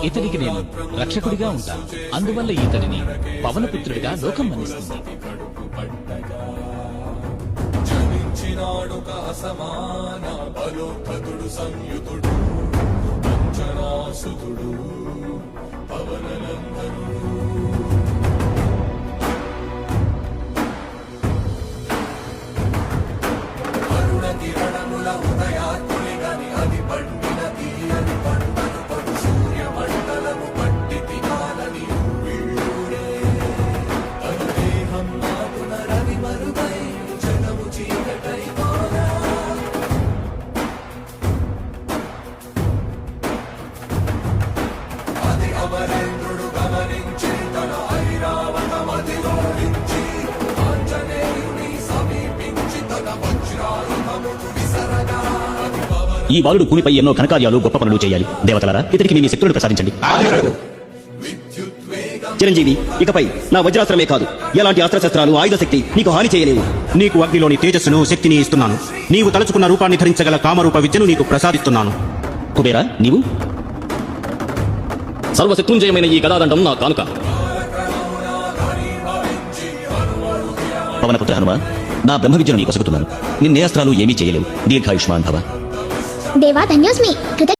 ఇతడికి నేను రక్షకుడిగా ఉంటాను. అందువల్ల ఇతడిని పవనపుత్రుడిగా లోకం మన్నిస్తుంది. జనించినాడొక అసమాన బలోద్ధతుడు సంయుతుడు అంజనాసుతుడు పవననందనుడు. అరుణ కిరణముల ఉదయాత్మునిగని అది పండిన తీయని పంటను పడు సూర్యమండలము పట్టి తినాలని వీళ్ళుడే. తను దేహం నాటున రవి మరుగై జగము చీకటై పోరా. అది అమరేంద్రుడు గమనించి తన ఐరావతమది ఓడించి ఆంజనేయుని సమీపించి తన వజ్రాయుధమును విసరగా. ఈ బాలుడు భూమిపై ఎన్నో ఘనకార్యాలు గొప్ప పనులు చేయాలి. దేవతలారా, ఇతనికి మీ శక్తులను ప్రసాదించండి. చిరంజీవి, ఇకపై నా వజ్రాస్త్రమే కాదు, ఎలాంటి అస్త్రశస్త్రాలు ఆయుధ శక్తి నీకు హాని చేయలేవు. నీకు అగ్నిలోని తేజస్సును శక్తిని ఇస్తున్నాను. నీవు తలుచుకున్న రూపాన్ని ధరించగల కామరూప విద్యను నీకు ప్రసాదిస్తున్నాను. కుబేరా, నీవు సర్వశత్రుంజయమైన ఈ గదాదండం నా కానుక. పవనపుత్ర హనుమ, నా బ్రహ్మ విద్యను నీకు కొసుకుతున్నాను. నిన్నే అస్త్రాలు ఏమీ చేయలేవు. దీర్ఘాయుష్మాన్ భవ. దేవా ధన్యోస్మి.